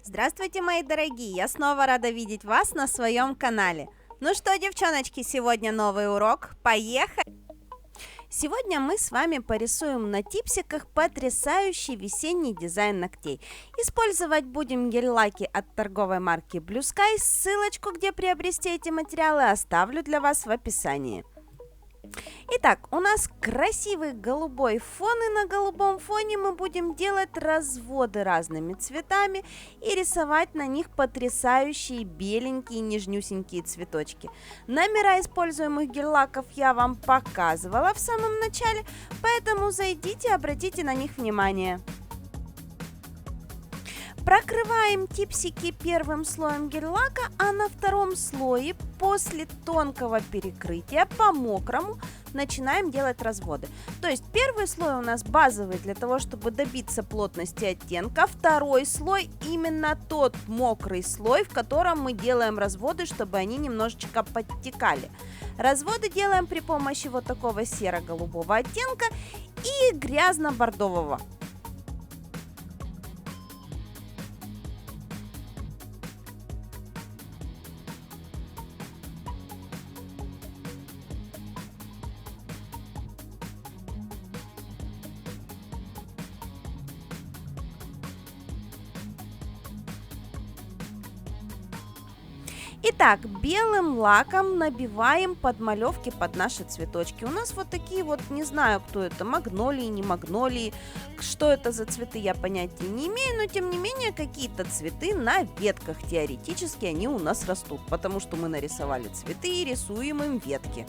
Здравствуйте, мои дорогие! Я снова рада видеть вас на своем канале. Ну что, девчоночки, сегодня новый урок. Поехали! Сегодня мы с вами порисуем на типсиках потрясающий весенний дизайн ногтей. Использовать будем гель-лаки от торговой марки Blue Sky. Ссылочку, где приобрести эти материалы, оставлю для вас в описании. Итак, у нас красивый голубой фон, и на голубом фоне мы будем делать разводы разными цветами и рисовать на них потрясающие беленькие нежнюсенькие цветочки. Номера используемых гель-лаков я вам показывала в самом начале, поэтому зайдите и обратите на них внимание. Прокрываем типсики первым слоем гель-лака, а на втором слое после тонкого перекрытия по мокрому начинаем делать разводы. То есть первый слой у нас базовый для того, чтобы добиться плотности оттенка, второй слой именно тот мокрый слой, в котором мы делаем разводы, чтобы они немножечко подтекали. Разводы делаем при помощи вот такого серо-голубого оттенка и грязно-бордового. Итак, белым лаком набиваем подмалевки под наши цветочки. У нас вот такие вот, не знаю, кто это, магнолии, не магнолии, что это за цветы, я понятия не имею, но тем не менее какие-то цветы на ветках, теоретически они у нас растут, потому что мы нарисовали цветы и рисуем им ветки.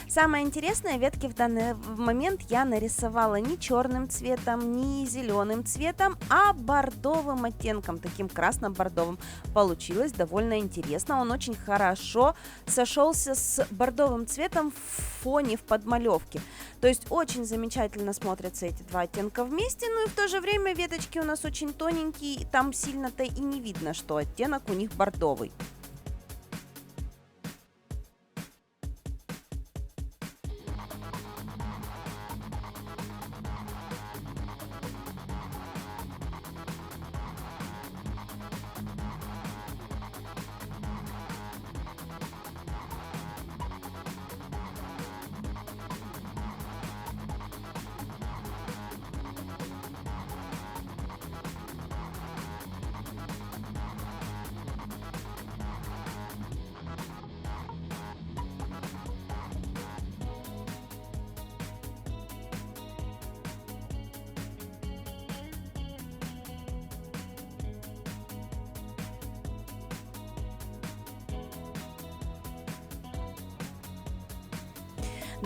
Самое интересное, ветки в данный момент я нарисовала не черным цветом, не зеленым цветом, а бордовым оттенком, таким красно-бордовым. Получилось довольно интересно, он очень хорошо сошелся с бордовым цветом в фоне, в подмалевке. То есть очень замечательно смотрятся эти два оттенка вместе, ну и в то же время веточки у нас очень тоненькие, и там сильно-то и не видно, что оттенок у них бордовый.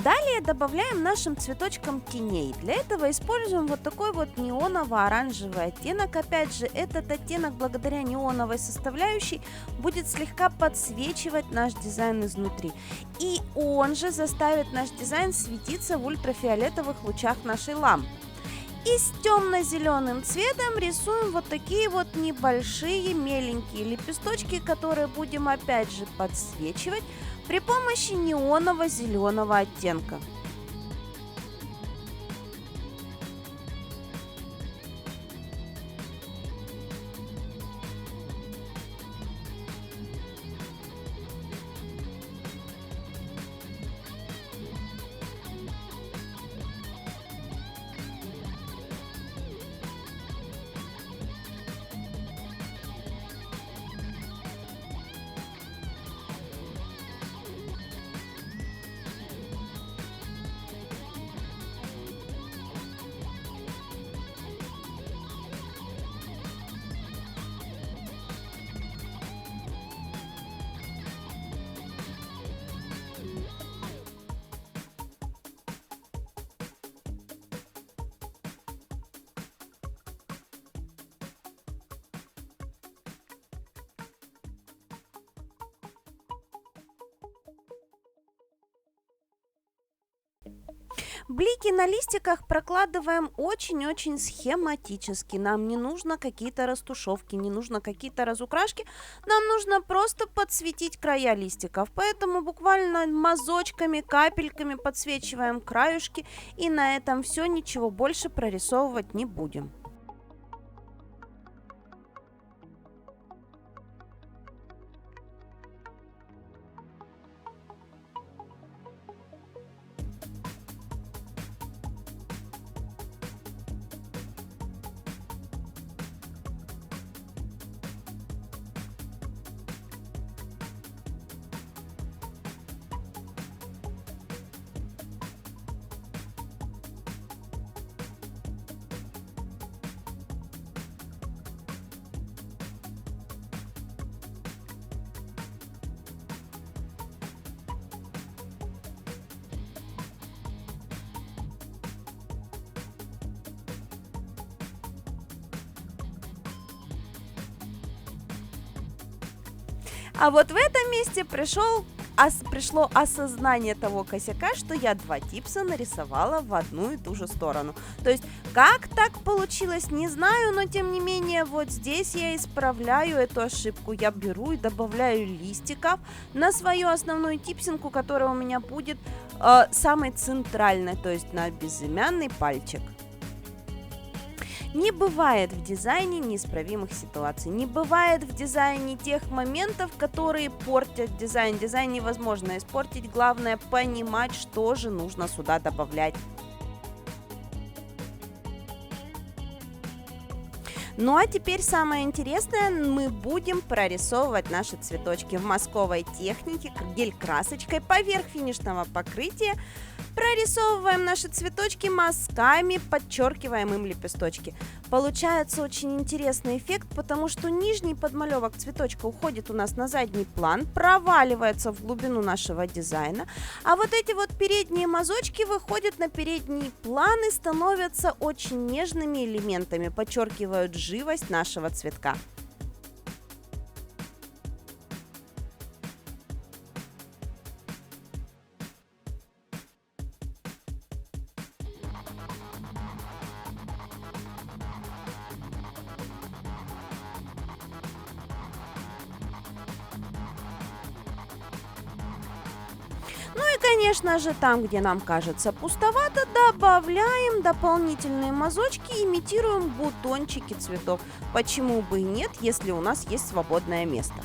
Далее добавляем нашим цветочкам теней. Для этого используем вот такой вот неоново-оранжевый оттенок. Опять же, этот оттенок благодаря неоновой составляющей будет слегка подсвечивать наш дизайн изнутри. И он же заставит наш дизайн светиться в ультрафиолетовых лучах нашей лампы. И с темно-зеленым цветом рисуем вот такие вот небольшие меленькие лепесточки, которые будем опять же подсвечивать при помощи неоново-зеленого оттенка. Блики на листиках прокладываем очень-очень схематически. Нам не нужно какие-то растушевки, не нужно какие-то разукрашки. Нам нужно просто подсветить края листиков. Поэтому буквально мазочками, капельками подсвечиваем краюшки. И на этом все, ничего больше прорисовывать не будем. А вот в этом месте пришло осознание того косяка, что я два типса нарисовала в одну и ту же сторону. То есть, как так получилось, не знаю, но тем не менее, вот здесь я исправляю эту ошибку. Я беру и добавляю листиков на свою основную типсинку, которая у меня будет самой центральной, то есть на безымянный пальчик. Не бывает в дизайне неисправимых ситуаций, не бывает в дизайне тех моментов, которые портят дизайн. Дизайн невозможно испортить, главное понимать, что же нужно сюда добавлять. Ну а теперь самое интересное, мы будем прорисовывать наши цветочки в мазковой технике гель-красочкой поверх финишного покрытия. Прорисовываем наши цветочки мазками, подчеркиваем им лепесточки. Получается очень интересный эффект, потому что нижний подмалевок цветочка уходит у нас на задний план, проваливается в глубину нашего дизайна, а вот эти вот передние мазочки выходят на передний план и становятся очень нежными элементами, подчеркивают живость нашего цветка. Ну и, конечно же, там, где нам кажется пустовато, добавляем дополнительные мазочки, имитируем бутончики цветов. Почему бы и нет, если у нас есть свободное место.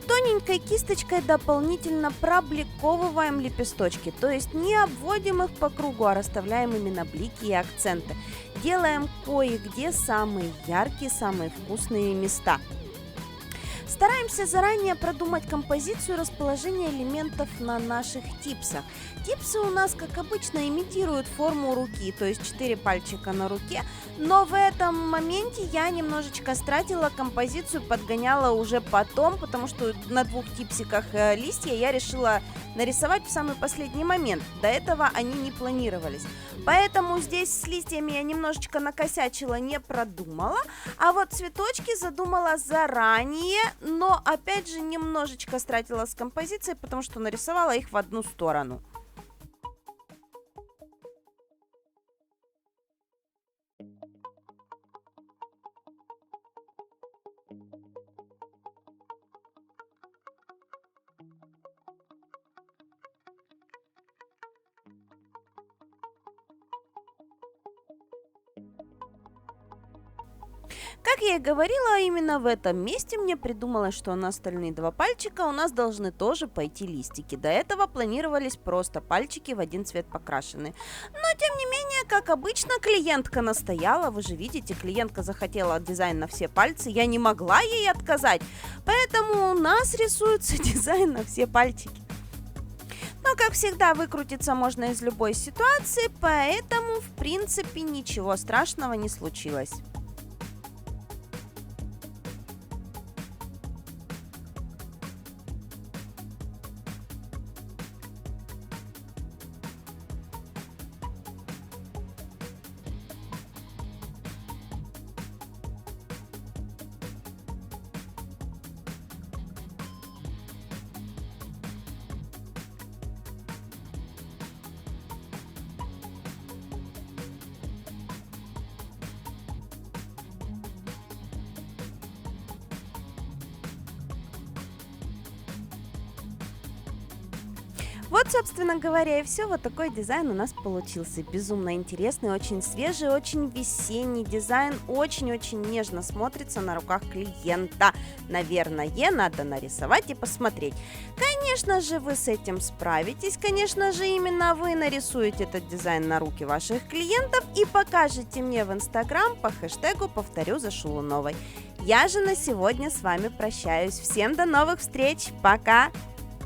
Тоненькой кисточкой дополнительно пробликовываем лепесточки, то есть не обводим их по кругу, а расставляем именно блики и акценты. Делаем кое-где самые яркие, самые вкусные места. Стараемся заранее продумать композицию расположения элементов на наших типсах. Типсы у нас, как обычно, имитируют форму руки, то есть 4 пальчика на руке, но в этом моменте я немножечко стратила композицию, подгоняла уже потом, потому что на двух типсиках листья я решила нарисовать в самый последний момент. До этого они не планировались. Поэтому здесь с листьями я немножечко накосячила, не продумала, а вот цветочки задумала заранее, но опять же немножечко стратила с композицией, потому что нарисовала их в одну сторону. Как я и говорила, именно в этом месте мне придумалось, что на остальные два пальчика у нас должны тоже пойти листики. До этого планировались просто пальчики в один цвет покрашены. Но, тем не менее, как обычно, клиентка настояла. Вы же видите, клиентка захотела дизайн на все пальцы. Я не могла ей отказать. Поэтому у нас рисуется дизайн на все пальчики. Но, как всегда, выкрутиться можно из любой ситуации, поэтому, в принципе, ничего страшного не случилось. Вот, собственно говоря, и все. Вот такой дизайн у нас получился. Безумно интересный, очень свежий, очень весенний дизайн. Очень-очень нежно смотрится на руках клиента. Наверное, надо нарисовать и посмотреть. Конечно же, вы с этим справитесь. Конечно же, именно вы нарисуете этот дизайн на руки ваших клиентов и покажете мне в Инстаграм по хэштегу «Повторю за Шулуновой». Я же на сегодня с вами прощаюсь. Всем до новых встреч. Пока!